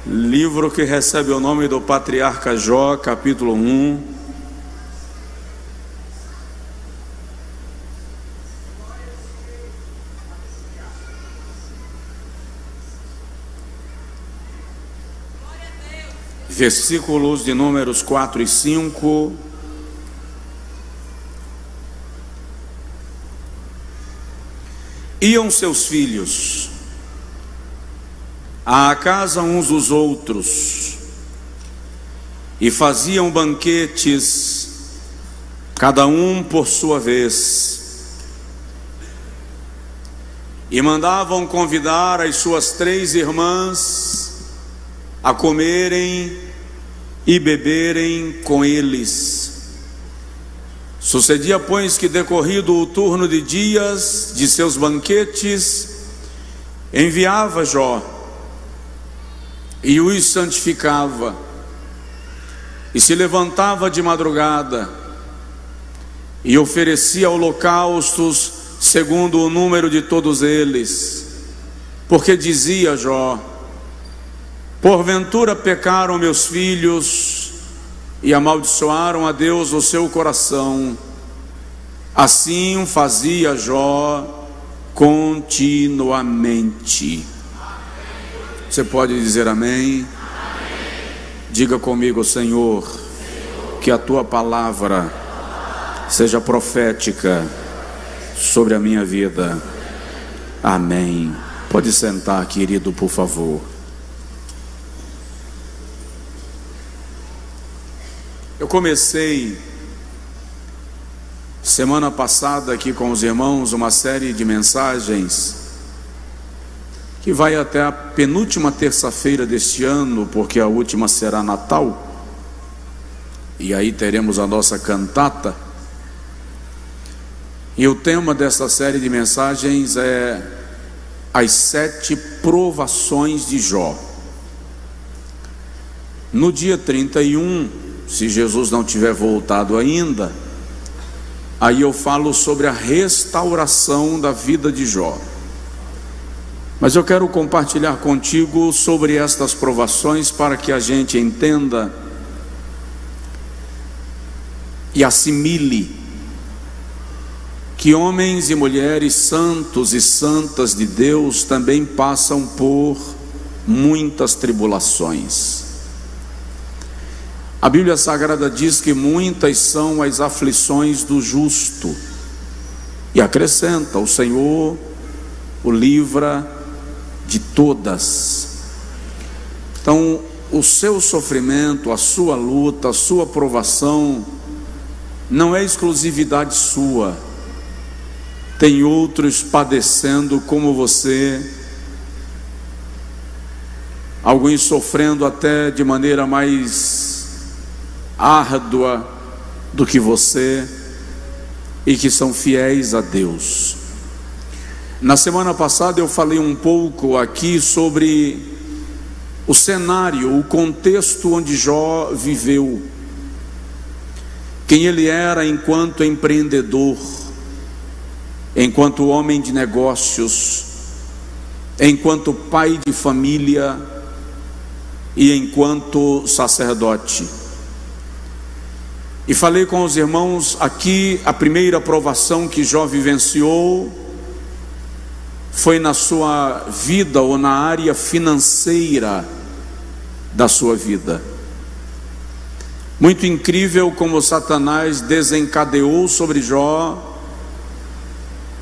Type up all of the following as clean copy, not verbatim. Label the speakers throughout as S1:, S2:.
S1: Livro que recebe o nome do patriarca Jó, capítulo 1. Versículos de números 4 e 5. Iam seus filhos à casa uns dos outros e faziam banquetes, cada um por sua vez, e mandavam convidar as suas 3 irmãs a comerem e beberem com eles. Sucedia, pois, que decorrido o turno de dias de seus banquetes, enviava Jó e os santificava, e se levantava de madrugada e oferecia holocaustos segundo o número de todos eles, porque dizia Jó: porventura pecaram meus filhos e amaldiçoaram a Deus o seu coração. Assim fazia Jó continuamente. Você pode dizer amém? Diga comigo: Senhor, que a tua palavra seja profética sobre a minha vida. Amém. Pode sentar, querido, por favor. Eu comecei semana passada aqui com os irmãos uma série de mensagens que vai até a penúltima terça-feira deste ano, porque a última será Natal, e aí teremos a nossa cantata. E o tema dessa série de mensagens é as 7 provações de Jó. No dia 31, se Jesus não tiver voltado ainda, aí eu falo sobre a restauração da vida de Jó. Mas eu quero compartilhar contigo sobre estas provações para que a gente entenda e assimile que homens e mulheres santos e santas de Deus também passam por muitas tribulações. A Bíblia Sagrada diz que muitas são as aflições do justo, e acrescenta: o Senhor o livra de todas. Então, o seu sofrimento, a sua luta, a sua provação não é exclusividade sua. Tem outros padecendo como você, alguns sofrendo até de maneira mais árdua do que você, e que são fiéis a Deus. Na semana passada eu falei um pouco aqui sobre o cenário, o contexto onde Jó viveu, quem ele era enquanto empreendedor, enquanto homem de negócios, enquanto pai de família e enquanto sacerdote. E falei com os irmãos aqui, a primeira provação que Jó vivenciou foi na sua vida, ou na área financeira da sua vida. Muito incrível como Satanás desencadeou sobre Jó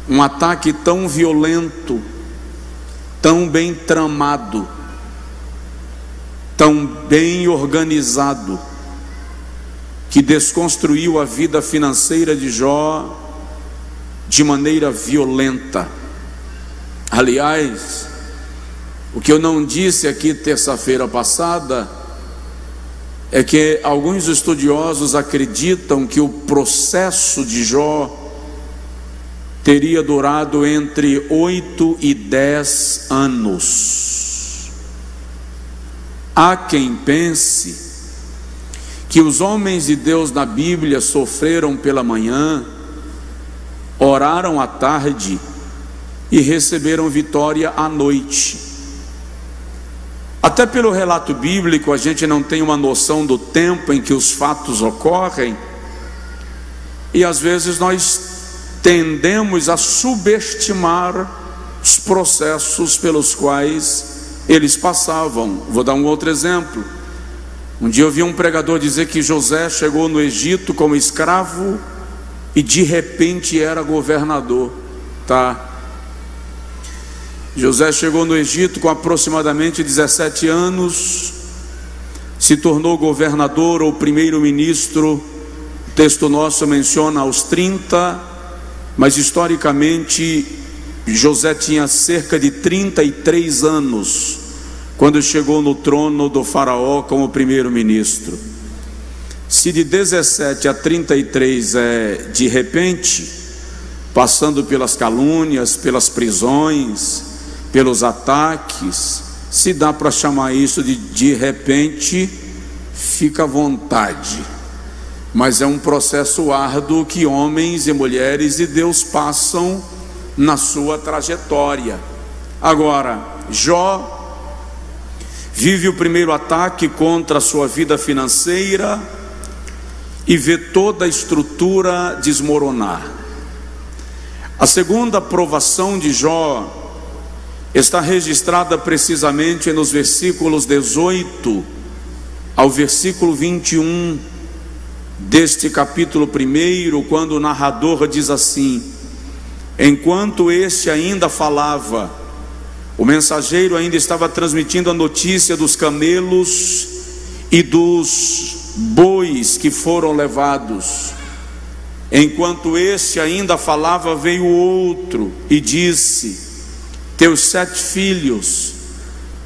S1: um ataque tão violento, tão bem tramado, tão bem organizado, que desconstruiu a vida financeira de Jó de maneira violenta. Aliás, o que eu não disse aqui terça-feira passada é que alguns estudiosos acreditam que o processo de Jó teria durado entre 8 e 10 anos. Há quem pense que os homens de Deus na Bíblia sofreram pela manhã, oraram à tarde e receberam vitória à noite. Há Até pelo relato bíblico, a gente não tem uma noção do tempo em que os fatos ocorrem, e às vezes nós tendemos a subestimar os processos pelos quais eles passavam. Vou dar um outro exemplo. Um dia eu vi um pregador dizer que José chegou no Egito como escravo e de repente era governador, tá? José chegou no Egito com aproximadamente 17 anos, se tornou governador ou primeiro-ministro. O texto nosso menciona aos 30, mas historicamente José tinha cerca de 33 anos quando chegou no trono do faraó como primeiro-ministro. Se de 17 a 33 é de repente, passando pelas calúnias, pelas prisões, pelos ataques, se dá para chamar isso de repente, fica à vontade. Mas é um processo árduo que homens e mulheres de Deus passam na sua trajetória. Agora, Jó vive o primeiro ataque contra a sua vida financeira e vê toda a estrutura desmoronar. A segunda provação de Jó está registrada precisamente nos versículos 18 ao versículo 21 deste capítulo 1, quando o narrador diz assim: enquanto este ainda falava, o mensageiro ainda estava transmitindo a notícia dos camelos e dos bois que foram levados. Enquanto este ainda falava, veio outro e disse: teus 7 filhos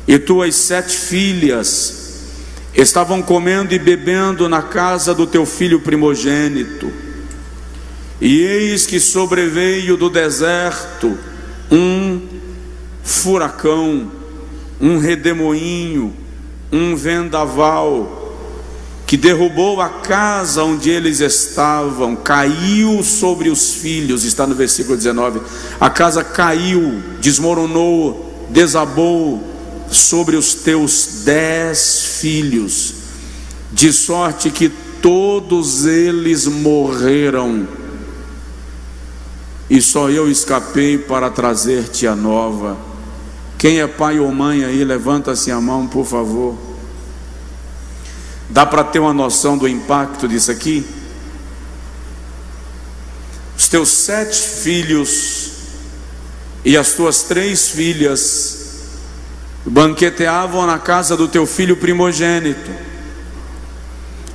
S1: e tuas 7 filhas estavam comendo e bebendo na casa do teu filho primogênito. E eis que sobreveio do deserto um furacão, um redemoinho, um vendaval, que derrubou a casa onde eles estavam, caiu sobre os filhos. Está no versículo 19. A casa caiu, desmoronou, desabou sobre os teus 10 filhos, de sorte que todos eles morreram, e só eu escapei para trazer-te a nova. Quem é pai ou mãe aí, levanta-se a mão, por favor. Dá para ter uma noção do impacto disso aqui? Os teus 7 filhos e as tuas 3 filhas banqueteavam na casa do teu filho primogênito.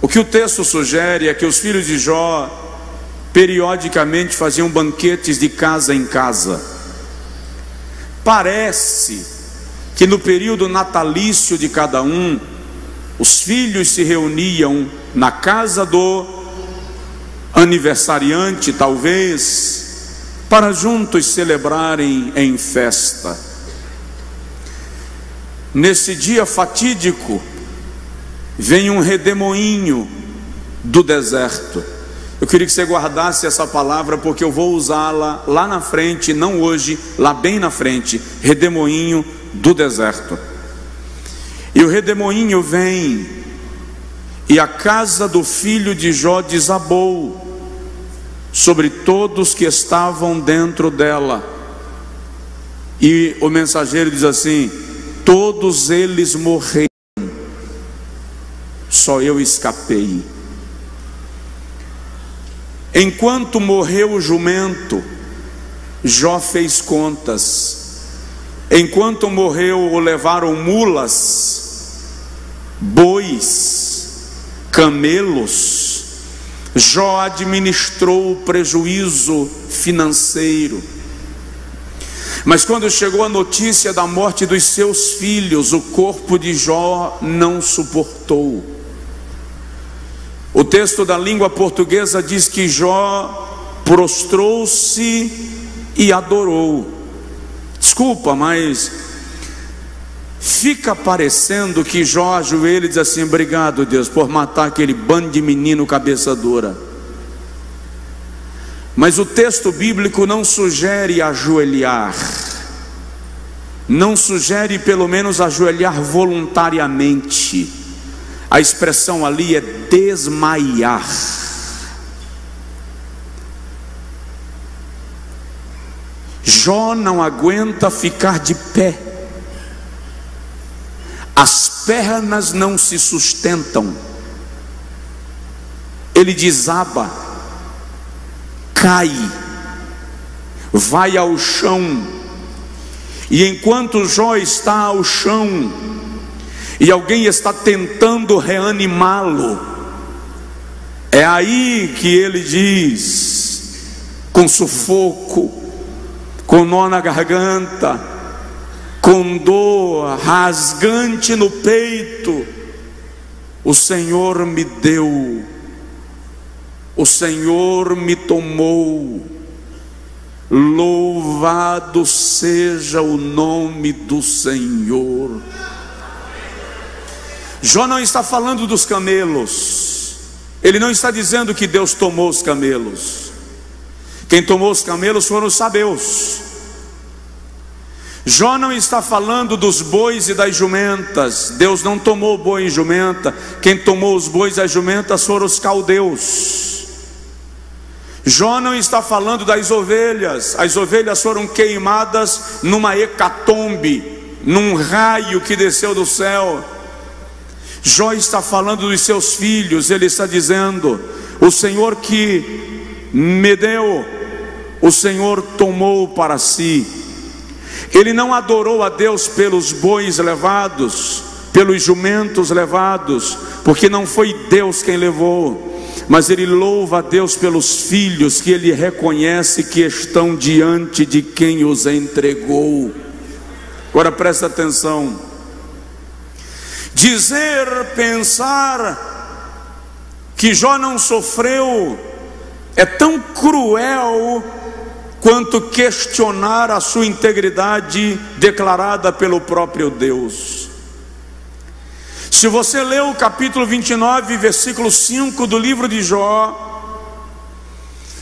S1: O que o texto sugere é que os filhos de Jó periodicamente faziam banquetes de casa em casa. Parece que no período natalício de cada um, os filhos se reuniam na casa do aniversariante, talvez, para juntos celebrarem em festa. Nesse dia fatídico, vem um redemoinho do deserto. Eu queria que você guardasse essa palavra, porque eu vou usá-la lá na frente, não hoje, lá bem na frente. Redemoinho do deserto. E o redemoinho vem, e a casa do filho de Jó desabou sobre todos que estavam dentro dela. E o mensageiro diz assim: todos eles morreram, só eu escapei. Enquanto morreu o jumento, Jó fez contas. Enquanto morreu ou levaram mulas, bois, camelos, Jó administrou o prejuízo financeiro. Mas quando chegou a notícia da morte dos seus filhos, o corpo de Jó não suportou. O texto da língua portuguesa diz que Jó prostrou-se e adorou. Desculpa, mas fica parecendo que Jó ajoelha e diz assim: obrigado, Deus, por matar aquele bando de menino cabeça dura. Mas o texto bíblico não sugere ajoelhar. não sugere pelo menos ajoelhar voluntariamente. A expressão ali é desmaiar. Jó não aguenta ficar de pé. As pernas não se sustentam. Ele desaba, cai, vai ao chão. E enquanto Jó está ao chão e alguém está tentando reanimá-lo, é aí que ele diz, com sufoco, com nó na garganta, com dor rasgante no peito: o Senhor me deu, o Senhor me tomou, louvado seja o nome do Senhor. Jó não está falando dos camelos, ele não está dizendo que Deus tomou os camelos. Quem tomou os camelos foram os sabeus. Jó não está falando dos bois e das jumentas. Deus não tomou boi e jumenta. Quem tomou os bois e as jumentas foram os caldeus. Jó não está falando das ovelhas. As ovelhas foram queimadas numa hecatombe, num raio que desceu do céu. Jó está falando dos seus filhos. Ele está dizendo: o Senhor que me deu, o Senhor tomou para si. Ele não adorou a Deus pelos bois levados, pelos jumentos levados, porque não foi Deus quem levou, mas ele louva a Deus pelos filhos que ele reconhece que estão diante de quem os entregou. Agora presta atenção. Pensar que Jó não sofreu é tão cruel quanto questionar a sua integridade declarada pelo próprio Deus. Se você ler o capítulo 29, versículo 5 do livro de Jó,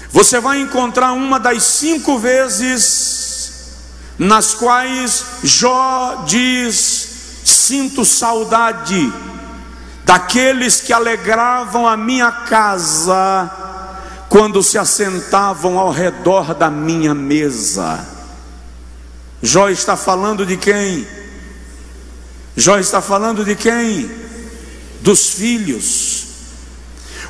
S1: você vai encontrar uma das 5 vezes nas quais Jó diz: sinto saudade daqueles que alegravam a minha casa quando se assentavam ao redor da minha mesa. Jó está falando de quem? Jó está falando de quem? Dos filhos.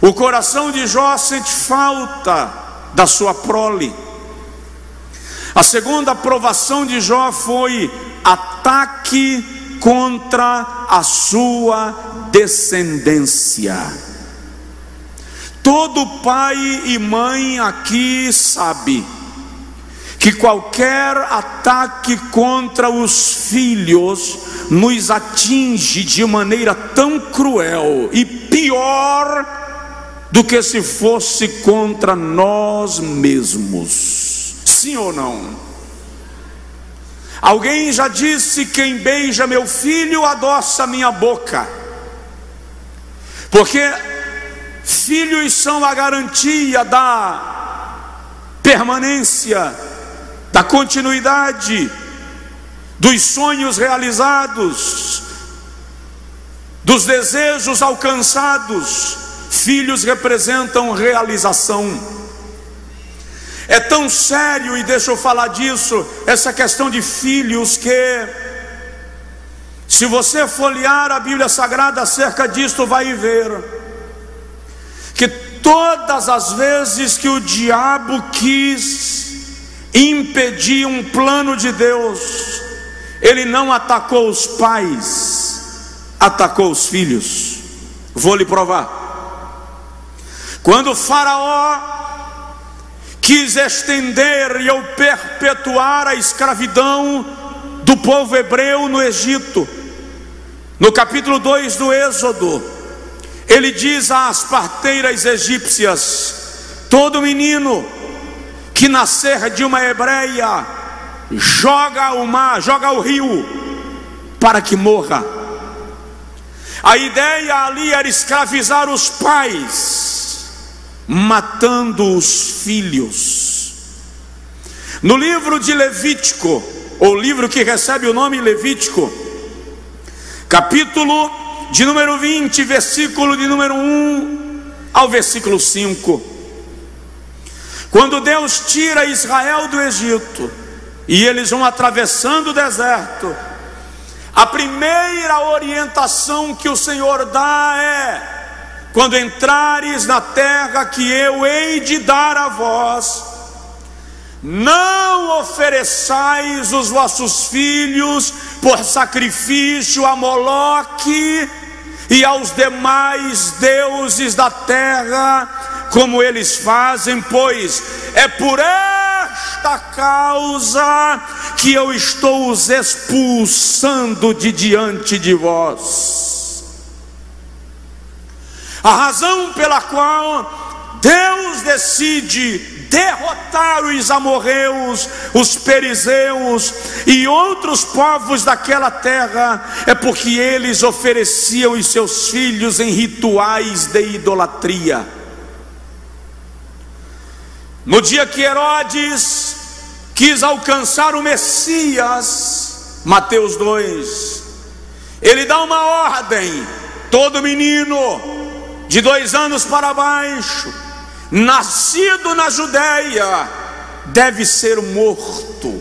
S1: O coração de Jó sente falta da sua prole. A segunda provação de Jó foi ataque contra a sua descendência. Todo pai e mãe aqui sabe que qualquer ataque contra os filhos nos atinge de maneira tão cruel e pior do que se fosse contra nós mesmos. Sim ou não? Alguém já disse: quem beija meu filho adoça minha boca, porque filhos são a garantia da permanência, da continuidade, dos sonhos realizados, dos desejos alcançados. Filhos representam realização. É tão sério, e deixa eu falar disso, essa questão de filhos, que se você folhear a Bíblia Sagrada acerca disto, vai ver que todas as vezes que o diabo quis impedir um plano de Deus, ele não atacou os pais, atacou os filhos. Vou lhe provar. Quando o Faraó quis estender e ou perpetuar a escravidão do povo hebreu no Egito, no capítulo 2 do Êxodo, ele diz às parteiras egípcias: todo menino que nascer de uma hebreia, joga ao mar, joga ao rio, para que morra. A ideia ali era escravizar os pais, matando os filhos. No livro de Levítico, ou livro que recebe o nome Levítico, capítulo de número 20, versículo de número 1 ao versículo 5. Quando Deus tira Israel do Egito e eles vão atravessando o deserto, a primeira orientação que o Senhor dá é: quando entrares na terra que eu hei de dar a vós, não ofereçais os vossos filhos por sacrifício a Moloque e aos demais deuses da terra, como eles fazem, pois é por esta causa que eu estou os expulsando de diante de vós. A razão pela qual Deus decide derrotar os amorreus, os perizeus e outros povos daquela terra é porque eles ofereciam os seus filhos em rituais de idolatria. No dia que Herodes quis alcançar o Messias, Mateus 2, ele dá uma ordem: todo menino de 2 anos para baixo, nascido na Judéia, deve ser morto.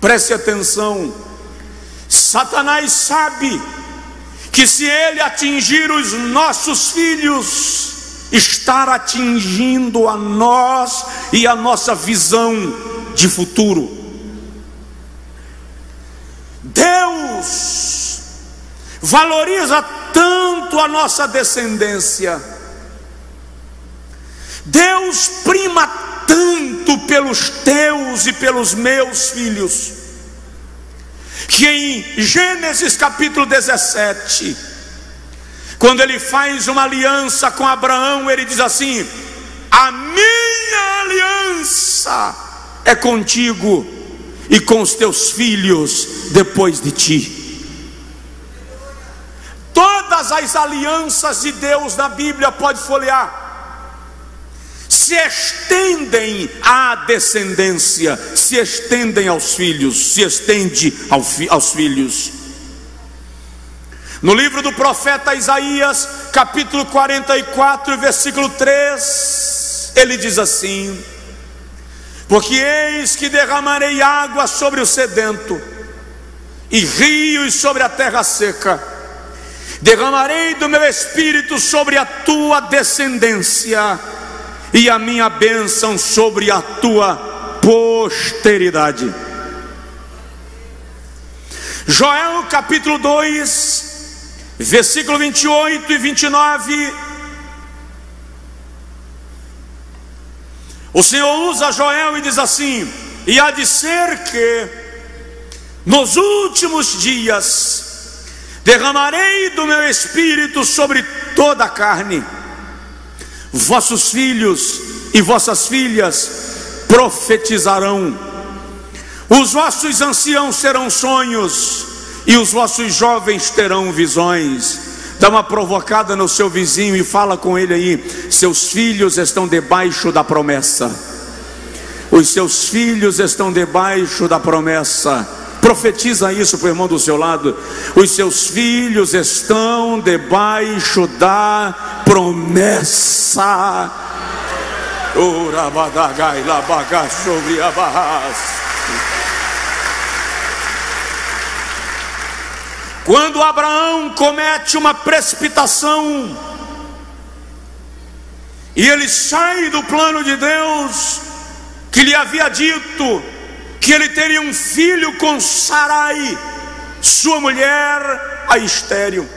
S1: Preste atenção, Satanás sabe que se ele atingir os nossos filhos, estar atingindo a nós e a nossa visão de futuro. Deus valoriza tanto a nossa descendência, Deus prima tanto pelos teus e pelos meus filhos, que em Gênesis capítulo 17, quando ele faz uma aliança com Abraão, ele diz assim: a minha aliança é contigo e com os teus filhos depois de ti. Todas as alianças de Deus na Bíblia, pode folhear, se estendem à descendência, se estendem aos filhos, se estende aos filhos. No livro do profeta Isaías, capítulo 44, versículo 3, ele diz assim: porque eis que derramarei água sobre o sedento e rios sobre a terra seca. Derramarei do meu espírito sobre a tua descendência e a minha bênção sobre a tua posteridade. Joel capítulo 2, versículo 28 e 29. O Senhor usa Joel e diz assim: e há de ser que nos últimos dias derramarei do meu espírito sobre toda a carne. Vossos filhos e vossas filhas profetizarão, os vossos anciãos terão sonhos e os vossos jovens terão visões. Dá uma provocada no seu vizinho e fala com ele aí: seus filhos estão debaixo da promessa. Os seus filhos estão debaixo da promessa. Profetiza isso para o irmão do seu lado: os seus filhos estão debaixo da promessa. Quando Abraão comete uma precipitação e ele sai do plano de Deus, que lhe havia dito que ele teria um filho com Sarai, sua mulher, a estéril.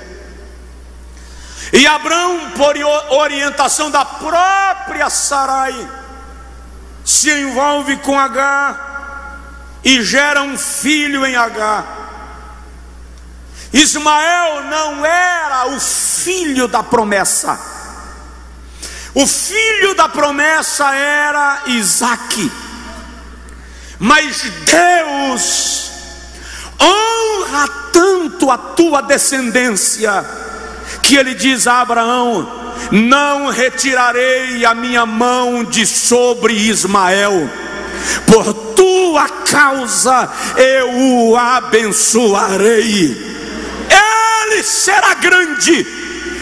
S1: E Abraão, por orientação da própria Sarai, se envolve com Agar e gera um filho em Agar. Ismael não era o filho da promessa. O filho da promessa era Isaque. Mas Deus honra tanto a tua descendência, que ele diz a Abraão: não retirarei a minha mão de sobre Ismael, por tua tua causa eu o abençoarei. Ele será grande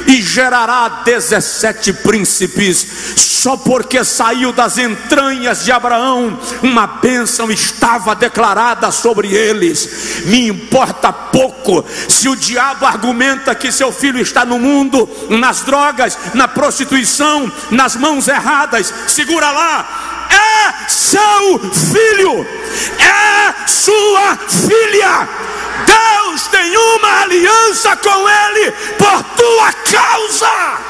S1: e gerará 17 príncipes. Só porque saiu das entranhas de Abraão, uma bênção estava declarada sobre eles. Me importa pouco se o diabo argumenta que seu filho está no mundo, nas drogas, na prostituição, nas mãos erradas. Segura lá, é seu filho, é sua filha. Deus tem uma aliança com ele por tua causa.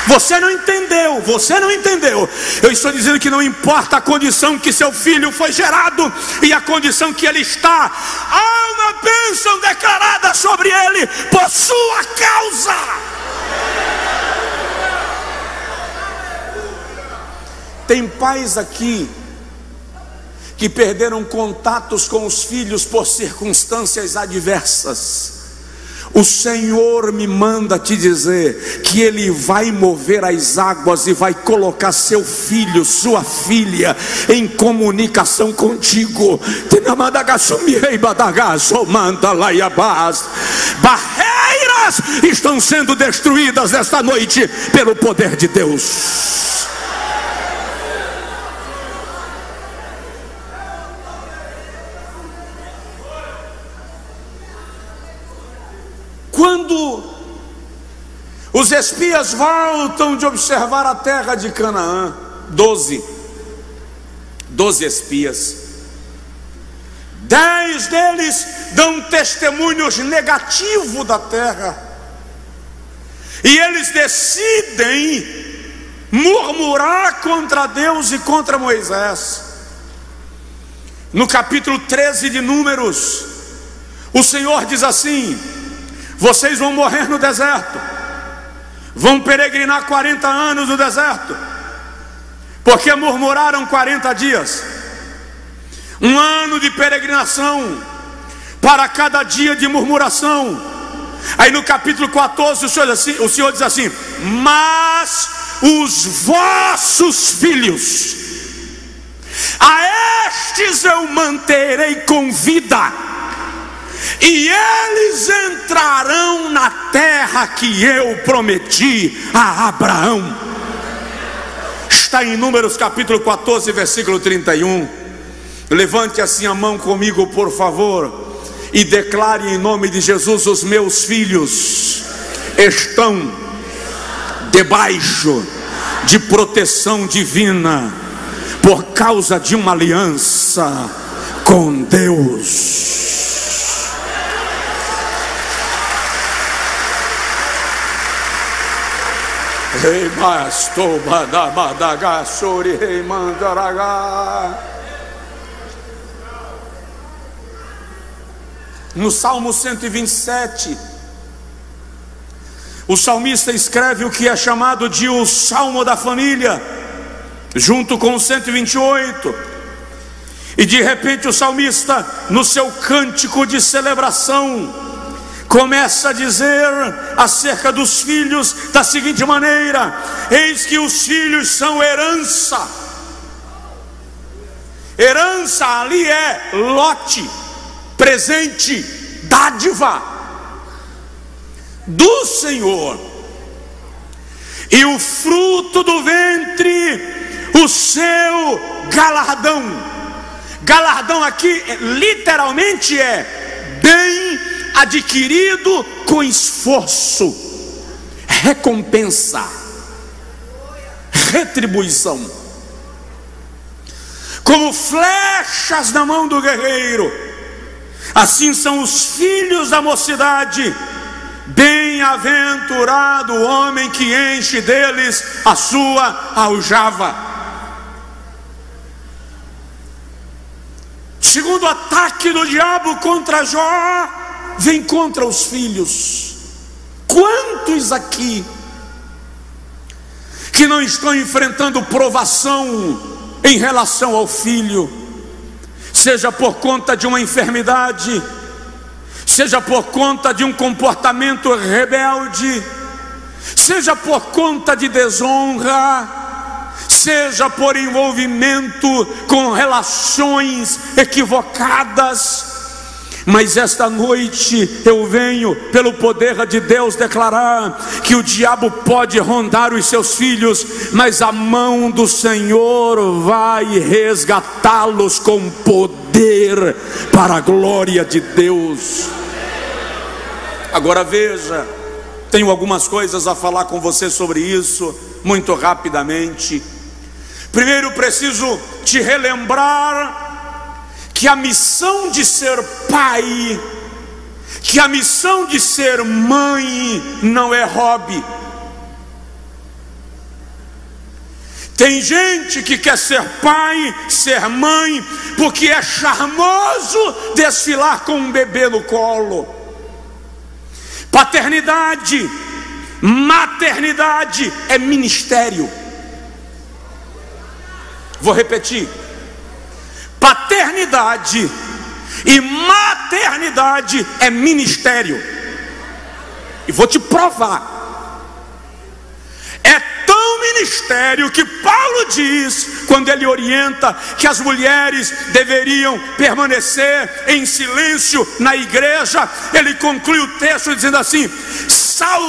S1: Você não entendeu, você não entendeu. Eu estou dizendo que não importa a condição que seu filho foi gerado e a condição que ele está, há uma bênção declarada sobre ele por sua causa. Tem pais aqui que perderam contatos com os filhos por circunstâncias adversas. O Senhor me manda te dizer que Ele vai mover as águas e vai colocar seu filho, sua filha em comunicação contigo. Barreiras estão sendo destruídas esta noite pelo poder de Deus. Quando os espias voltam de observar a terra de Canaã, 12 espias, 10 deles dão testemunhos negativos da terra, e eles decidem murmurar contra Deus e contra Moisés. No capítulo 13 de Números, o Senhor diz assim: vocês vão morrer no deserto, vão peregrinar 40 anos no deserto, porque murmuraram 40 dias. Um ano de peregrinação para cada dia de murmuração. Aí no capítulo 14 o Senhor diz assim: mas os vossos filhos, a estes eu manterei com vida, e eles entrarão na terra que eu prometi a Abraão. Está em Números capítulo 14, versículo 31. Levante assim a mão comigo, por favor, e declare em nome de Jesus: os meus filhos estão debaixo de proteção divina, por causa de uma aliança com Deus. No Salmo 127, o salmista escreve o que é chamado de o Salmo da Família, junto com o 128. E de repente o salmista, no seu cântico de celebração, começa a dizer acerca dos filhos da seguinte maneira: eis que os filhos são herança. Herança ali é lote, presente, dádiva do Senhor, e o fruto do ventre, o seu galardão. Galardão aqui literalmente é bem adquirido com esforço, recompensa, retribuição. Como flechas na mão do guerreiro, assim são os filhos da mocidade. Bem-aventurado o homem que enche deles a sua aljava. Segundo ataque do diabo contra Jó, vem contra os filhos. Quantos aqui que não estão enfrentando provação em relação ao filho, seja por conta de uma enfermidade, seja por conta de um comportamento rebelde, seja por conta de desonra, seja por envolvimento com relações equivocadas. Mas esta noite eu venho, pelo poder de Deus, declarar que o diabo pode rondar os seus filhos, mas a mão do Senhor vai resgatá-los com poder para a glória de Deus. Agora veja, tenho algumas coisas a falar com você sobre isso, muito rapidamente. Primeiro, preciso te relembrar que a missão de ser pai, que a missão de ser mãe não é hobby. Tem gente que quer ser pai, ser mãe, porque é charmoso desfilar com um bebê no colo. Paternidade, maternidade é ministério. Vou repetir. Paternidade e maternidade é ministério. E vou te provar. É tão ministério que Paulo diz, quando ele orienta que as mulheres deveriam permanecer em silêncio na igreja, ele conclui o texto dizendo assim: salvar-se-á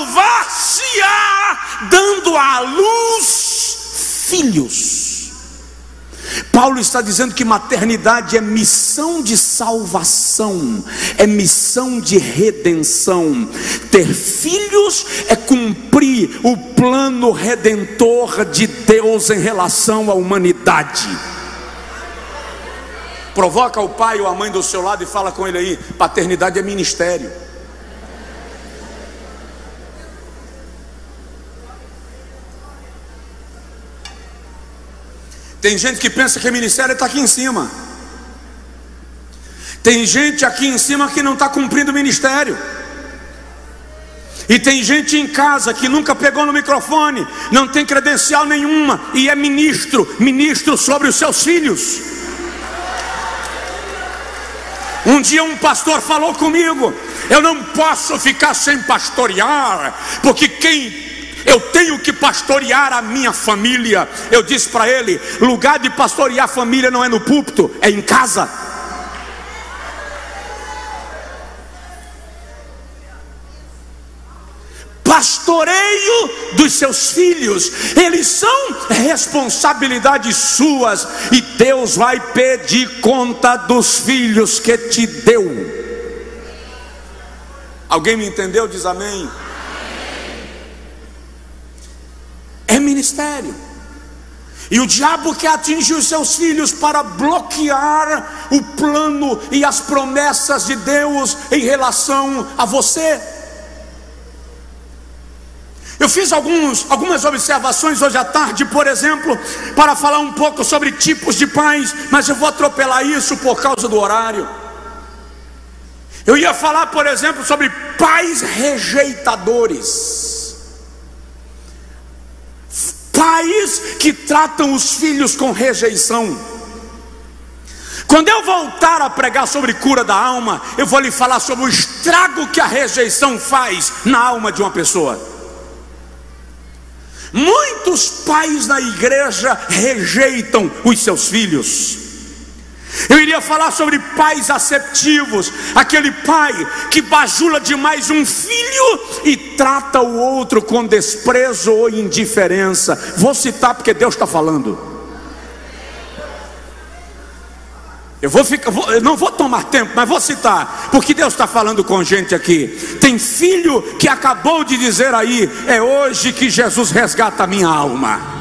S1: dando à luz filhos. Paulo está dizendo que maternidade é missão de salvação, é missão de redenção. Ter filhos é cumprir o plano redentor de Deus em relação à humanidade. Provoca o pai ou a mãe do seu lado e fala com ele aí: paternidade é ministério. Tem gente que pensa que o ministério está aqui em cima. Tem gente aqui em cima que não está cumprindo o ministério. E tem gente em casa que nunca pegou no microfone, não tem credencial nenhuma e é ministro sobre os seus filhos. Um dia um pastor falou comigo: eu não posso ficar sem pastorear, porque eu tenho que pastorear a minha família. Eu disse para ele: lugar de pastorear a família não é no púlpito, é em casa. Pastoreio dos seus filhos, eles são responsabilidades suas, e Deus vai pedir conta dos filhos que te deu. Alguém me entendeu? Diz amém. É ministério. E o diabo quer atingir os seus filhos para bloquear o plano e as promessas de Deus em relação a você. Eu fiz algumas observações hoje à tarde, por exemplo, para falar um pouco sobre tipos de pais, mas eu vou atropelar isso por causa do horário. Eu ia falar, por exemplo, sobre pais rejeitadores. Pais que tratam os filhos com rejeição. Quando eu voltar a pregar sobre cura da alma, eu vou lhe falar sobre o estrago que a rejeição faz na alma de uma pessoa. Muitos pais na igreja rejeitam os seus filhos. Eu iria falar sobre pais aceptivos, aquele pai que bajula demais um filho e trata o outro com desprezo ou indiferença. Vou citar porque Deus está falando. Eu não vou tomar tempo, mas vou citar, porque Deus está falando com gente aqui. Tem filho que acabou de dizer aí: é hoje que Jesus resgata a minha alma.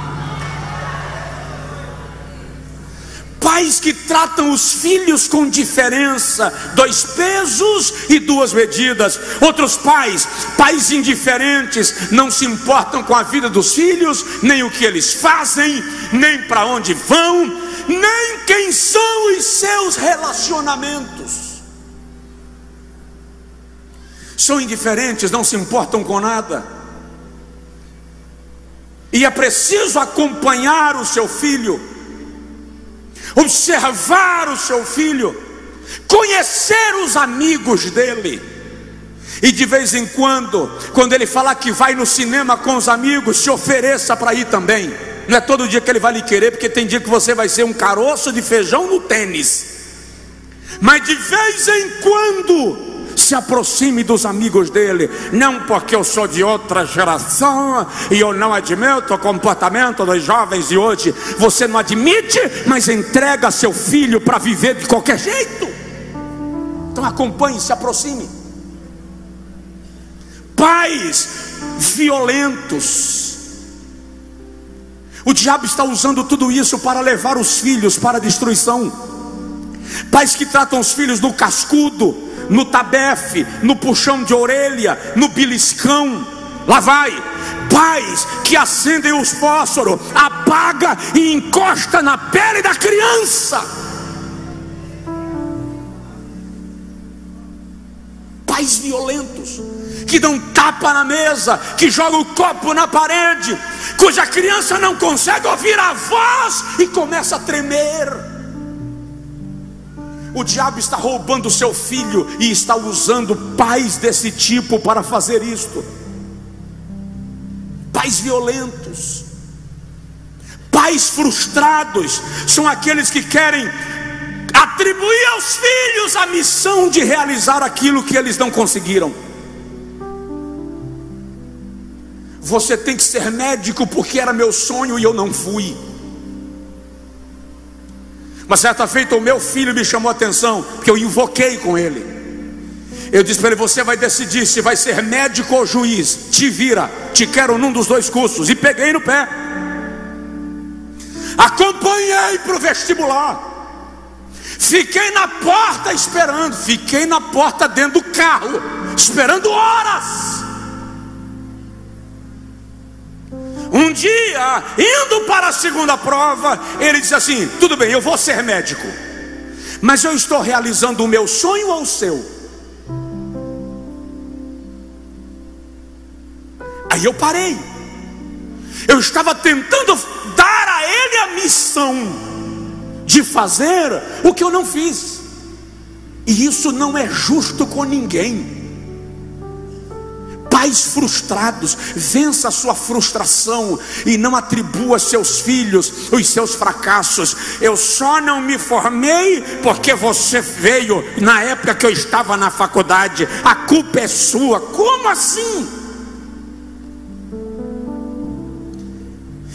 S1: Pais que tratam os filhos com diferença, 2 pesos e 2 medidas. Outros pais indiferentes, não se importam com a vida dos filhos, nem o que eles fazem, nem para onde vão, nem quem são os seus relacionamentos. São indiferentes, não se importam com nada. E é preciso acompanhar o seu filho, observar o seu filho, conhecer os amigos dele E de vez em quando ele falar que vai no cinema com os amigos, se ofereça para ir também. Não é todo dia que ele vai lhe querer, porque tem dia que você vai ser um caroço de feijão no tênis. Mas de vez em quando se aproxime dos amigos dele. Não porque eu sou de outra geração e eu não admito o comportamento dos jovens de hoje. Você não admite, mas entrega seu filho para viver de qualquer jeito. Então acompanhe, se aproxime. Pais violentos. O diabo está usando tudo isso para levar os filhos para a destruição. Pais que tratam os filhos no cascudo, no tabefe, no puxão de orelha, no beliscão. Lá vai. Pais que acendem os fósforos, apaga e encosta na pele da criança. Pais violentos que dão tapa na mesa, que jogam o copo na parede, cuja criança não consegue ouvir a voz e começa a tremer. O diabo está roubando o seu filho e está usando pais desse tipo para fazer isto. Pais violentos, pais frustrados, são aqueles que querem atribuir aos filhos a missão de realizar aquilo que eles não conseguiram. Você tem que ser médico porque era meu sonho e eu não fui. Mas certa feita o meu filho me chamou a atenção, porque eu invoquei com ele. Eu disse para ele: você vai decidir se vai ser médico ou juiz. Te vira, te quero num dos dois cursos. E peguei no pé. Acompanhei para o vestibular. Fiquei na porta esperando. Fiquei na porta dentro do carro, esperando horas. Um dia, indo para a segunda prova, ele disse assim: tudo bem, eu vou ser médico, mas eu estou realizando o meu sonho ou o seu? Aí eu parei. Eu estava tentando dar a ele a missão de fazer o que eu não fiz. E isso não é justo com ninguém. Pais frustrados, vença a sua frustração e não atribua a seus filhos os seus fracassos. Eu só não me formei porque você veio na época que eu estava na faculdade. A culpa é sua. Como assim?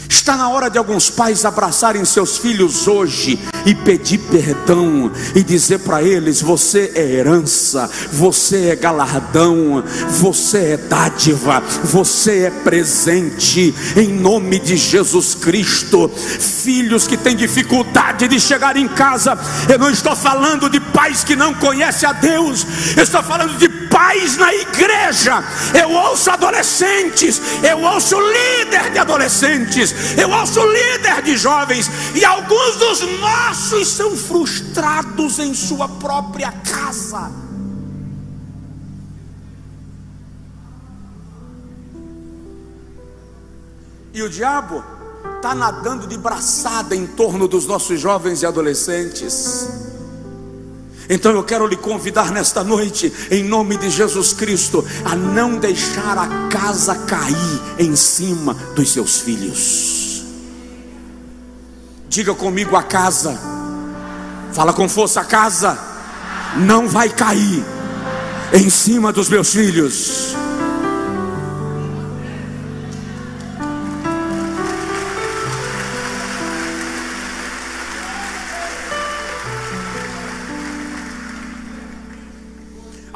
S1: Está na hora de alguns pais abraçarem seus filhos hoje e pedir perdão e dizer para eles: você é herança, você é galardão, você é dádiva, você é presente, em nome de Jesus Cristo. Filhos que têm dificuldade de chegar em casa, eu não estou falando de pais que não conhecem a Deus, eu estou falando de pais na igreja. Eu ouço adolescentes, eu ouço líder de adolescentes, eu ouço líder de jovens, e alguns dos nossos são frustrados em sua própria casa. E o diabo está nadando de braçada em torno dos nossos jovens e adolescentes. Então eu quero lhe convidar nesta noite, em nome de Jesus Cristo, a não deixar a casa cair em cima dos seus filhos. Diga comigo: a casa, fala com força, a casa não vai cair em cima dos meus filhos.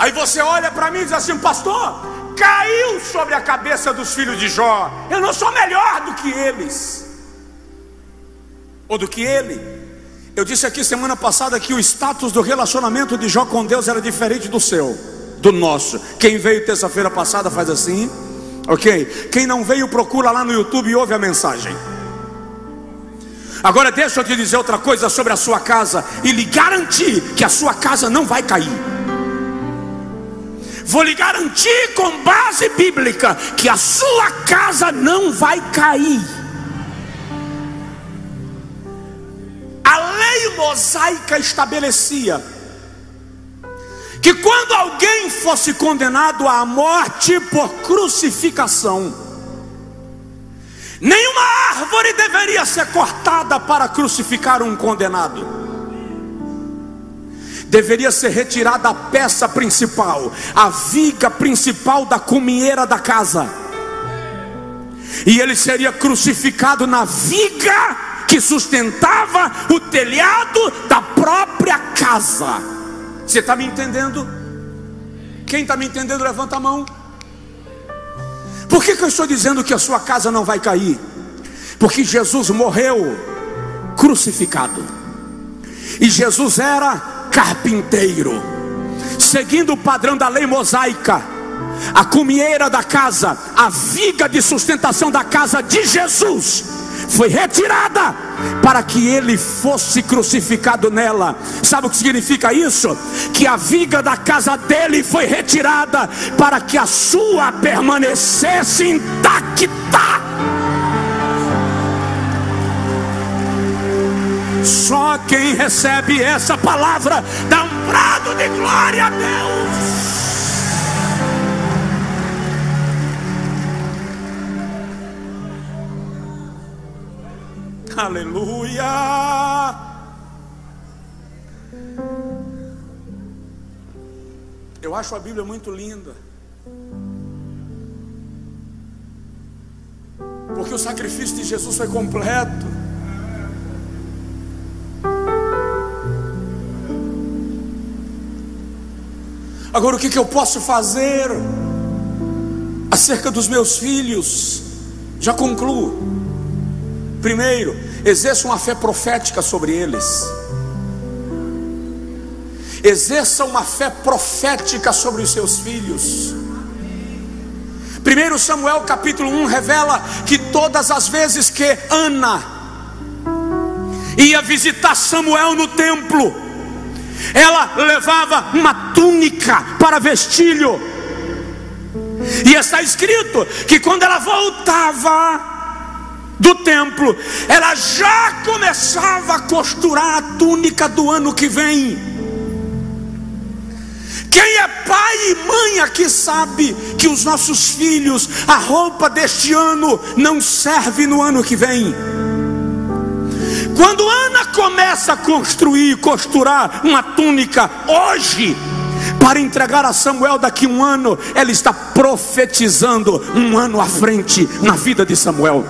S1: Aí você olha para mim e diz assim: pastor, caiu sobre a cabeça dos filhos de Jó. Eu não sou melhor do que eles, ou do que ele. Eu disse aqui semana passada que o status do relacionamento de Jó com Deus era diferente do seu, do nosso. Quem veio terça-feira passada faz assim, ok? Quem não veio procura lá no YouTube e ouve a mensagem. Agora deixa eu te dizer outra coisa sobre a sua casa e lhe garantir que a sua casa não vai cair. Vou lhe garantir com base bíblica que a sua casa não vai cair. A lei mosaica estabelecia que quando alguém fosse condenado à morte por crucificação, nenhuma árvore deveria ser cortada para crucificar um condenado. Deveria ser retirada a peça principal, a viga principal da cumeira da casa, e ele seria crucificado na viga que sustentava o telhado da própria casa. Você está me entendendo? Quem está me entendendo, levanta a mão. Por que eu estou dizendo que a sua casa não vai cair? Porque Jesus morreu crucificado, e Jesus era carpinteiro, seguindo o padrão da lei mosaica. A cumeira da casa, a viga de sustentação da casa de Jesus, foi retirada para que ele fosse crucificado nela. Sabe o que significa isso? Que a viga da casa dele foi retirada para que a sua permanecesse intacta. Só quem recebe essa palavra dá um brado de glória a Deus. Aleluia. Eu acho a Bíblia muito linda, porque o sacrifício de Jesus foi completo. Agora, o que eu posso fazer acerca dos meus filhos? Já concluo. Primeiro, exerça uma fé profética sobre eles. Exerça uma fé profética sobre os seus filhos. 1 Samuel capítulo 1 revela que todas as vezes que Ana ia visitar Samuel no templo, ela levava uma túnica para vestilho. E está escrito que quando ela voltava do templo, ela já começava a costurar a túnica do ano que vem. Quem é pai e mãe aqui sabe que os nossos filhos, a roupa deste ano não serve no ano que vem. Quando Ana começa a construir e costurar uma túnica hoje, para entregar a Samuel daqui a um ano, ela está profetizando um ano à frente na vida de Samuel.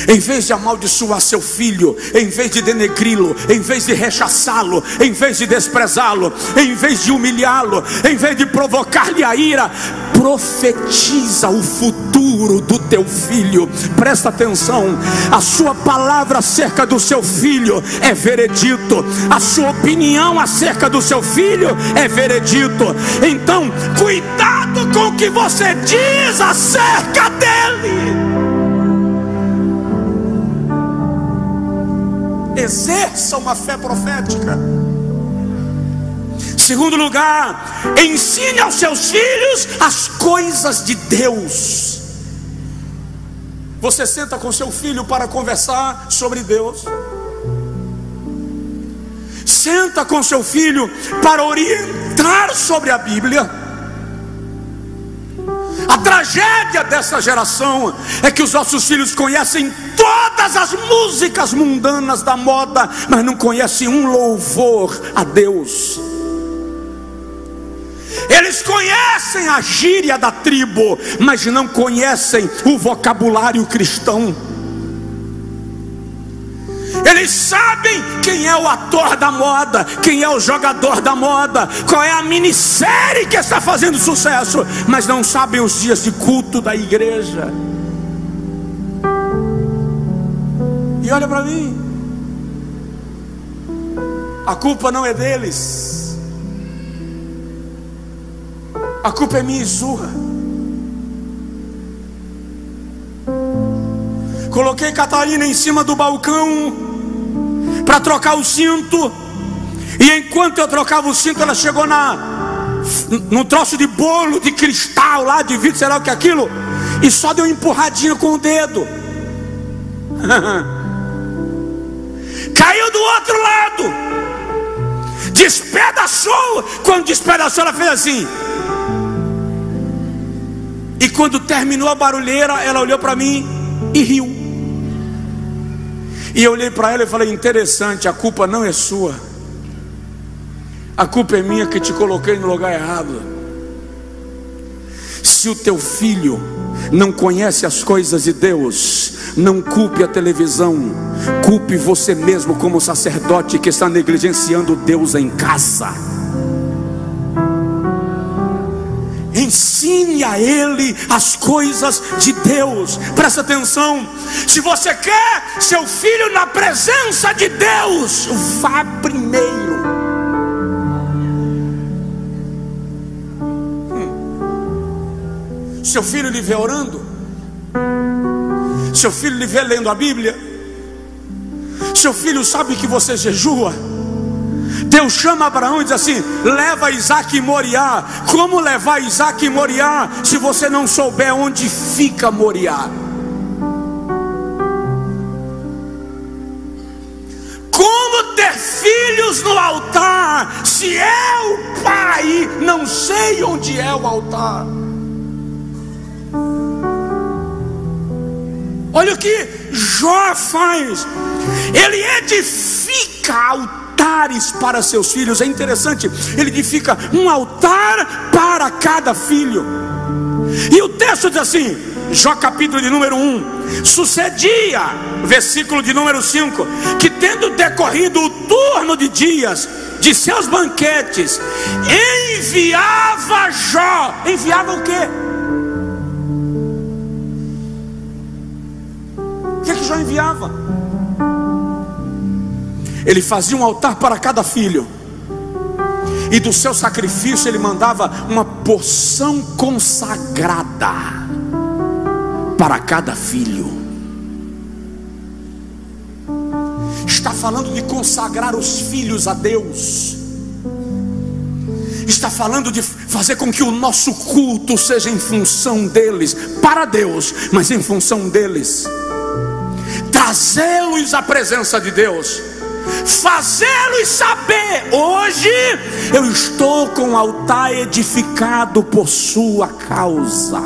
S1: Em vez de amaldiçoar seu filho, em vez de denegri-lo, em vez de rechaçá-lo, em vez de desprezá-lo, em vez de humilhá-lo, em vez de provocar-lhe a ira, profetiza o futuro do teu filho. Presta atenção, a sua palavra acerca do seu filho é veredito, a sua opinião acerca do seu filho é veredito. Então, cuidado com o que você diz acerca dele. Exerça uma fé profética. Segundo lugar, ensine aos seus filhos as coisas de Deus. Você senta com seu filho para conversar sobre Deus? Senta com seu filho para orientar sobre a Bíblia? A tragédia dessa geração é que os nossos filhos conhecem todas as músicas mundanas da moda, mas não conhecem um louvor a Deus. Eles conhecem a gíria da tribo, mas não conhecem o vocabulário cristão. Eles sabem quem é o ator da moda, quem é o jogador da moda, qual é a minissérie que está fazendo sucesso, mas não sabem os dias de culto da igreja. E olha para mim, a culpa não é deles, a culpa é minha e sua. Coloquei Catarina em cima do balcão para trocar o cinto, e enquanto eu trocava o cinto, ela chegou num troço de bolo de cristal lá, de vidro, sei lá o que é aquilo, e só deu uma empurradinha com o dedo. Caiu do outro lado, Quando despedaçou, ela fez assim. E quando terminou a barulheira, ela olhou para mim e riu. E eu olhei para ela e falei: interessante, a culpa não é sua, a culpa é minha que te coloquei no lugar errado. Se o teu filho não conhece as coisas de Deus, não culpe a televisão, culpe você mesmo como sacerdote que está negligenciando Deus em casa. Ensine a ele as coisas de Deus. Presta atenção, se você quer seu filho na presença de Deus, vá primeiro. Seu filho lhe vê orando, seu filho lhe vê lendo a Bíblia, seu filho sabe que você jejua. Deus chama Abraão e diz assim: leva Isaac em Moriá. Como levar Isaac em Moriá se você não souber onde fica Moriá? Como ter filhos no altar se eu, pai, não sei onde é o altar? Olha o que Jó faz. Ele edifica altares para seus filhos. É interessante, ele edifica um altar para cada filho. E o texto diz assim, Jó capítulo de número 1: sucedia, versículo de número 5, que tendo decorrido o turno de dias de seus banquetes, enviava Jó. Enviava o quê? O que Jó enviava? Ele fazia um altar para cada filho, e do seu sacrifício ele mandava uma porção consagrada para cada filho. Está falando de consagrar os filhos a Deus. Está falando de fazer com que o nosso culto seja em função deles, para Deus, mas em função deles. Trazê-los à presença de Deus, fazê-los saber: hoje eu estou com o altar edificado por sua causa.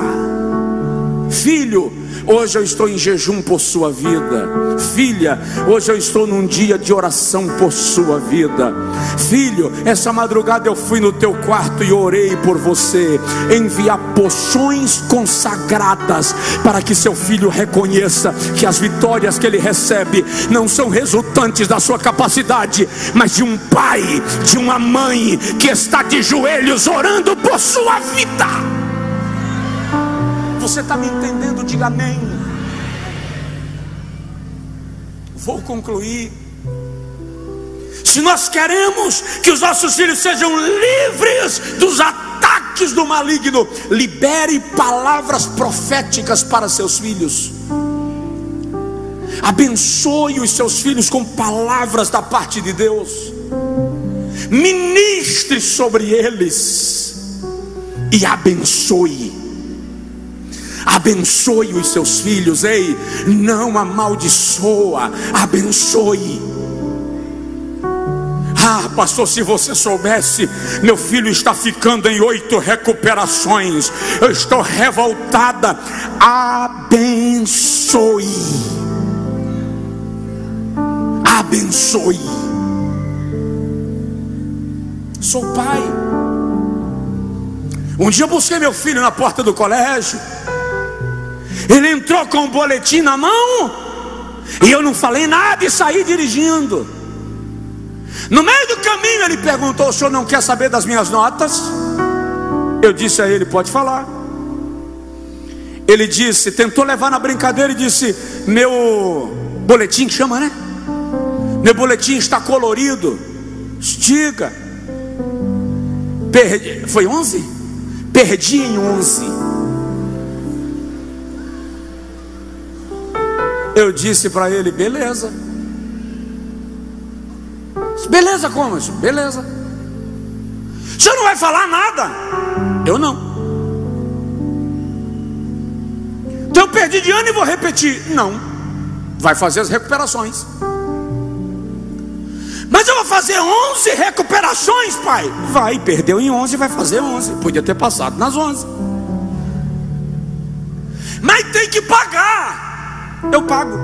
S1: Filho, hoje eu estou em jejum por sua vida. Filha, hoje eu estou num dia de oração por sua vida. Filho, essa madrugada eu fui no teu quarto e orei por você. Enviar porções consagradas para que seu filho reconheça que as vitórias que ele recebe não são resultantes da sua capacidade, mas de um pai, de uma mãe que está de joelhos orando por sua vida. Você está me entendendo? Diga amém. Vou concluir. Se nós queremos que os nossos filhos sejam livres dos ataques do maligno, libere palavras proféticas para seus filhos. Abençoe os seus filhos com palavras da parte de Deus. Ministre sobre eles e abençoe. Abençoe os seus filhos. Ei, não amaldiçoa, abençoe. Ah, pastor, se você soubesse, meu filho está ficando em 8 recuperações, eu estou revoltada. Abençoe. Abençoe. Sou pai. Um dia eu busquei meu filho na porta do colégio. Ele entrou com o boletim na mão e eu não falei nada e saí dirigindo. No meio do caminho ele perguntou: o senhor não quer saber das minhas notas? Eu disse a ele: pode falar. Ele disse, tentou levar na brincadeira e disse: meu boletim, que chama, né? Meu boletim está colorido. Diga. Perdi. Foi 11? Perdi em 11. Eu disse para ele: beleza. Beleza como? Beleza. O senhor não vai falar nada? Eu não. Então eu perdi de ano e vou repetir? Não. Vai fazer as recuperações.
S2: Mas eu vou fazer 11 recuperações, pai. Vai, perdeu em 11, vai fazer 11. Podia ter passado nas 11. Mas tem que pagar. Eu pago.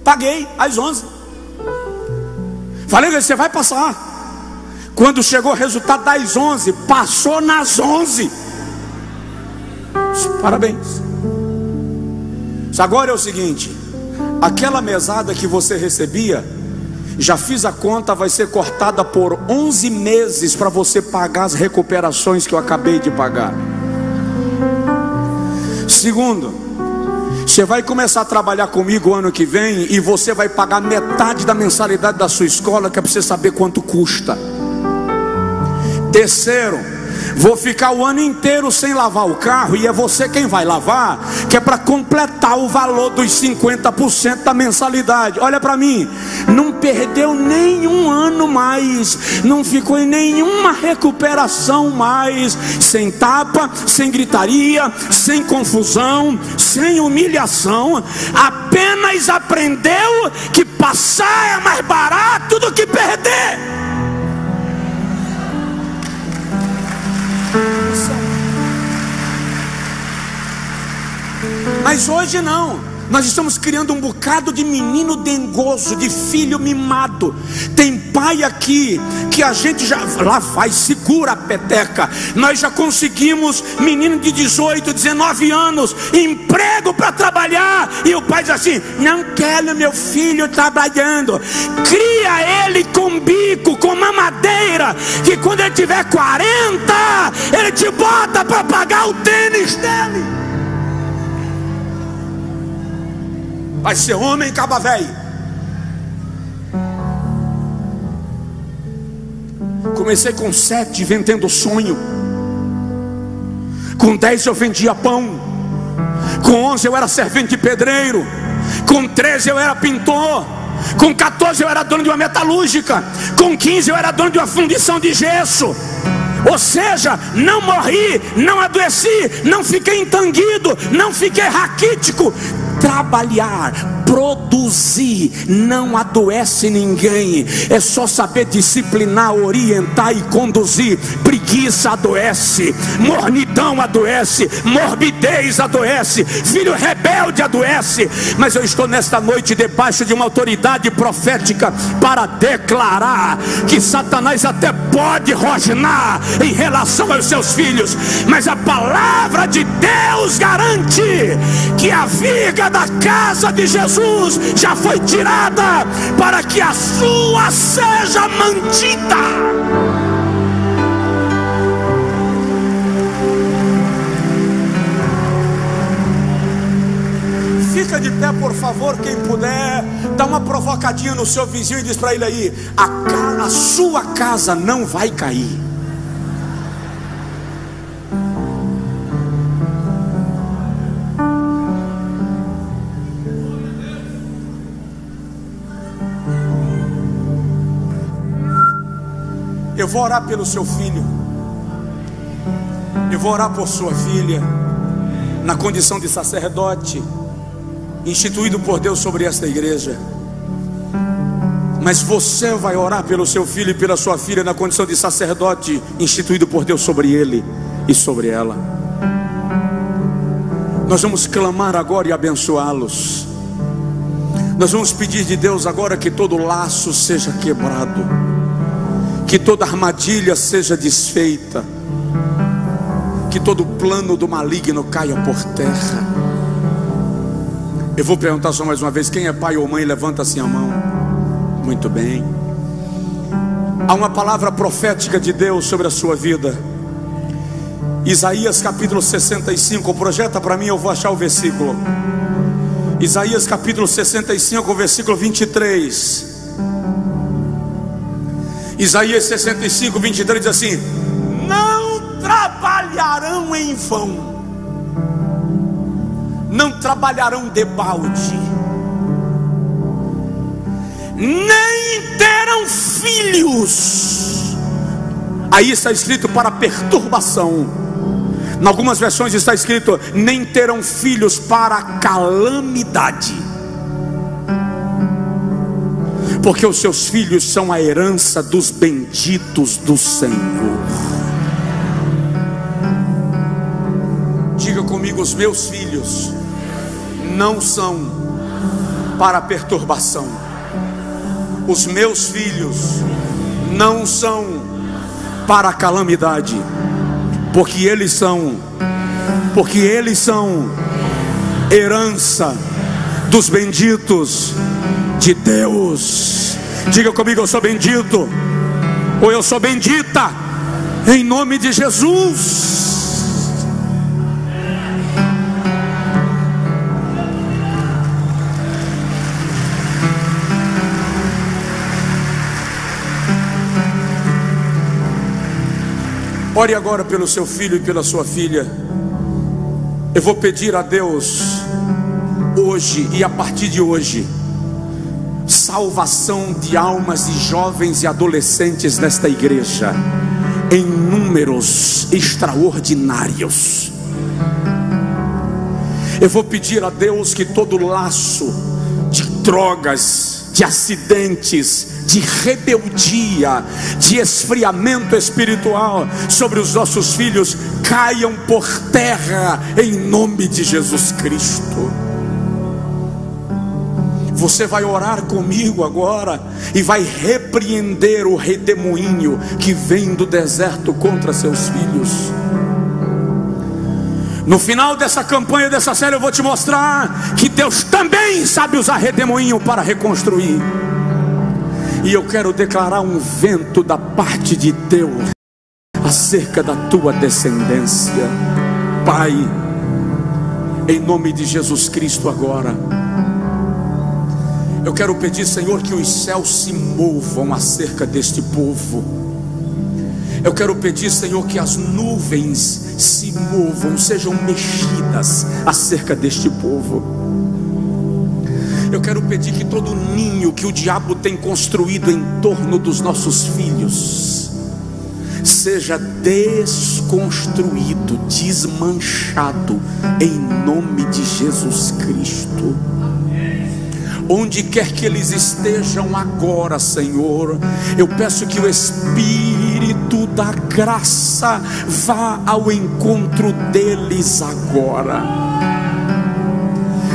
S2: Paguei às 11. Falei, você vai passar. Quando chegou o resultado das 11, passou nas 11. Parabéns. Agora é o seguinte: aquela mesada que você recebia, já fiz a conta, vai ser cortada por 11 meses para você pagar as recuperações que eu acabei de pagar. Segundo, você vai começar a trabalhar comigo o ano que vem e você vai pagar metade da mensalidade da sua escola, que é para você saber quanto custa. Terceiro, vou ficar o ano inteiro sem lavar o carro e é você quem vai lavar, que é para completar o valor dos 50% da mensalidade. Olha para mim, não perdeu nenhum ano mais, não ficou em nenhuma recuperação mais, sem tapa, sem gritaria, sem confusão, sem humilhação. Apenas aprendeu que passar é mais barato do que perder. Mas hoje não. Nós estamos criando um bocado de menino dengoso, de filho mimado. Tem pai aqui que a gente já lá faz, segura a peteca. Nós já conseguimos menino de 18, 19 anos, emprego para trabalhar, e o pai diz assim: não quero meu filho trabalhando. Cria ele com bico, com mamadeira, que quando ele tiver 40, ele te bota para pagar o tênis dele. Vai ser homem, caba velho. Comecei com 7 vendendo sonho. Com 10 eu vendia pão. Com 11 eu era servente de pedreiro. Com 13 eu era pintor. Com 14 eu era dono de uma metalúrgica. Com 15 eu era dono de uma fundição de gesso. Ou seja, não morri, não adoeci, não fiquei entanguido, não fiquei raquítico. Trabalhar, produzir, não adoece ninguém. É só saber disciplinar, orientar e conduzir. Preguiça adoece, mornidão adoece, morbidez adoece, filho rebelde adoece. Mas eu estou nesta noite debaixo de uma autoridade profética para declarar que Satanás até pode rosnar em relação aos seus filhos, mas a palavra de Deus garante que a viga da casa de Jesus já foi tirada para que a sua seja mantida. Fica de pé, por favor, quem puder. Dá uma provocadinha no seu vizinho e diz para ele aí: a sua casa não vai cair. Eu vou orar pelo seu filho. Eu vou orar por sua filha, na condição de sacerdote, instituído por Deus sobre esta igreja. Mas você vai orar pelo seu filho e pela sua filha, na condição de sacerdote, instituído por Deus sobre ele e sobre ela. Nós vamos clamar agora e abençoá-los. Nós vamos pedir de Deus agora que todo laço seja quebrado, que toda armadilha seja desfeita, que todo plano do maligno caia por terra. Eu vou perguntar só mais uma vez: quem é pai ou mãe, levanta assim a mão. Muito bem. Há uma palavra profética de Deus sobre a sua vida. Isaías capítulo 65, projeta para mim, eu vou achar o versículo. Isaías capítulo 65, versículo 23. Isaías 65, 23 diz assim: não trabalharão em vão, não trabalharão debalde, nem terão filhos. Aí está escrito para perturbação. Em algumas versões está escrito: nem terão filhos para calamidade. porque os seus filhos são a herança dos benditos do Senhor. Diga comigo: os meus filhos não são para perturbação. Os meus filhos não são para calamidade, porque eles são herança dos benditos de Deus. Diga comigo: eu sou bendito, ou eu sou bendita, em nome de Jesus. Ore agora pelo seu filho e pela sua filha. Eu vou pedir a Deus hoje e a partir de hoje salvação de almas de jovens e adolescentes nesta igreja em números extraordinários. Eu vou pedir a Deus que todo laço de drogas, de acidentes, de rebeldia, de esfriamento espiritual sobre os nossos filhos caiam por terra em nome de Jesus Cristo. Você vai orar comigo agora e vai repreender o redemoinho que vem do deserto contra seus filhos. No final dessa campanha, dessa série, eu vou te mostrar que Deus também sabe usar redemoinho para reconstruir. E eu quero declarar um vento da parte de Deus acerca da tua descendência. Pai, em nome de Jesus Cristo agora, eu quero pedir, Senhor, que os céus se movam acerca deste povo. Eu quero pedir, Senhor, que as nuvens se movam, sejam mexidas acerca deste povo. Eu quero pedir que todo ninho que o diabo tem construído em torno dos nossos filhos seja desconstruído, desmanchado, em nome de Jesus Cristo. Onde quer que eles estejam agora, Senhor, eu peço que o Espírito da graça vá ao encontro deles agora.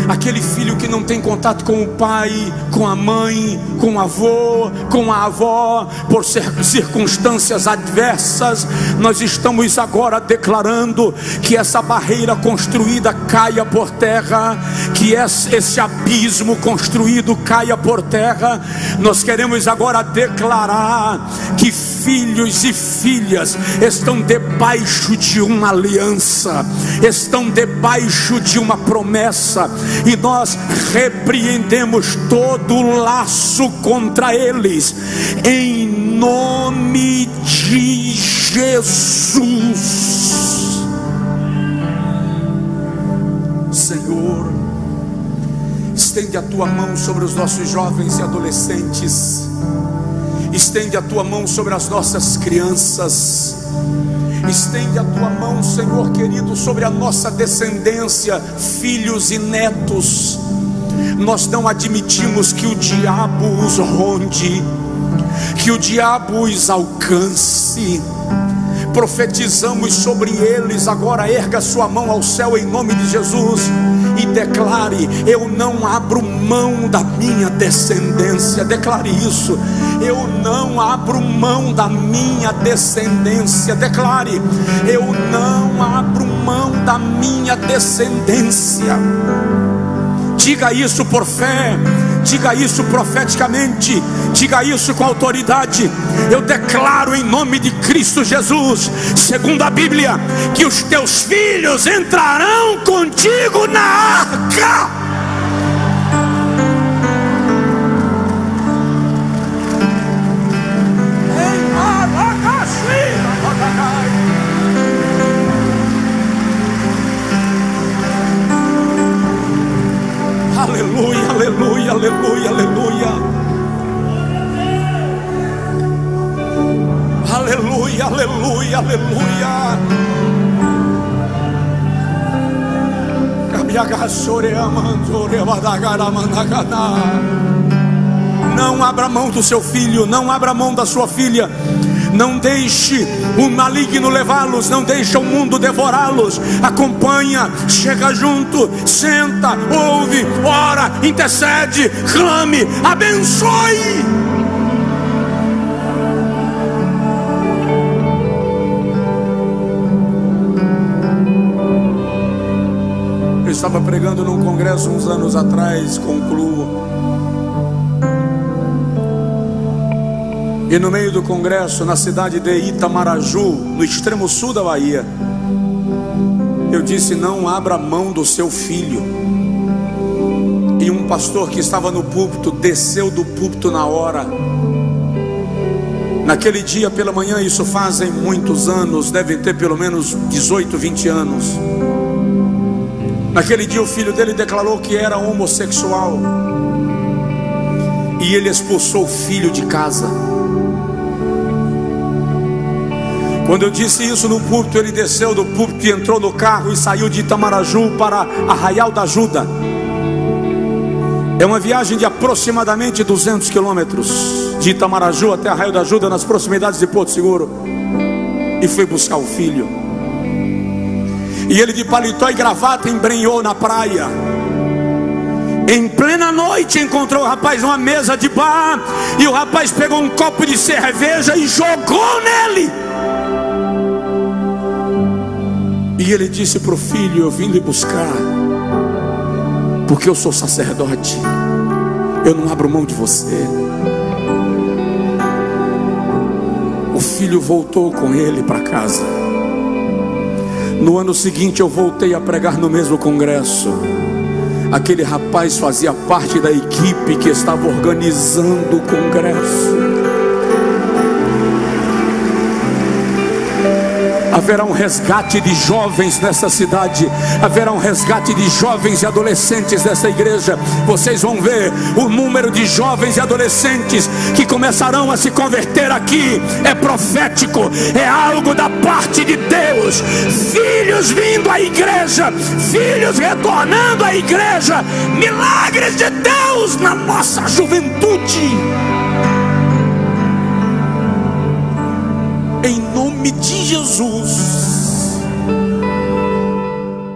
S2: Aquele filho que não tem contato com o pai, com a mãe, com o avô, com a avó, por circunstâncias adversas, nós estamos agora declarando que essa barreira construída caia por terra, que esse abismo construído caia por terra. Nós queremos agora declarar que filhos e filhas estão debaixo de uma aliança, estão debaixo de uma promessa, e nós repreendemos todo laço contra eles, em nome de Jesus. Senhor, estende a tua mão sobre os nossos jovens e adolescentes, estende a tua mão sobre as nossas crianças, estende a tua mão, Senhor querido, sobre a nossa descendência, filhos e netos. Nós não admitimos que o diabo os ronde, que o diabo os alcance. Profetizamos sobre eles agora. Erga sua mão ao céu em nome de Jesus e declare: eu não abro mão da minha descendência. Declare isso: eu não abro mão da minha descendência. Declare: eu não abro mão da minha descendência. Diga isso por fé, diga isso profeticamente, diga isso com autoridade. Eu declaro em nome de Cristo Jesus, segundo a Bíblia, que os teus filhos entrarão contigo na arca. Aleluia, aleluia, aleluia, aleluia. Aleluia, aleluia, aleluia. Não abra mão do seu filho, não abra mão da sua filha. Não deixe o maligno levá-los, não deixe o mundo devorá-los. Acompanha, chega junto, senta, ouve, ora, intercede, clame, abençoe. Eu estava pregando num congresso uns anos atrás, concluo. E no meio do congresso, na cidade de Itamaraju, no extremo sul da Bahia, eu disse: não abra mão do seu filho. E um pastor que estava no púlpito desceu do púlpito na hora. Naquele dia pela manhã, isso fazem muitos anos, devem ter pelo menos 18, 20 anos. Naquele dia o filho dele declarou que era homossexual. E ele expulsou o filho de casa. Quando eu disse isso no púlpito, ele desceu do púlpito e entrou no carro e saiu de Itamaraju para Arraial da Ajuda. É uma viagem de aproximadamente 200 quilômetros, de Itamaraju até Arraial da Ajuda, nas proximidades de Porto Seguro. E foi buscar o filho. E ele de paletó e gravata embrenhou na praia. Em plena noite encontrou o rapaz numa mesa de bar. E o rapaz pegou um copo de cerveja e jogou nele. E ele disse para o filho: eu vim lhe buscar porque eu sou sacerdote, eu não abro mão de você. O filho voltou com ele para casa. No ano seguinte eu voltei a pregar no mesmo congresso. Aquele rapaz fazia parte da equipe que estava organizando o congresso. Haverá um resgate de jovens nessa cidade. Haverá um resgate de jovens e adolescentes dessa igreja. Vocês vão ver o número de jovens e adolescentes que começarão a se converter aqui. É profético, é algo da parte de Deus. Filhos vindo à igreja, filhos retornando à igreja. Milagres de Deus na nossa juventude. Em nome de Jesus.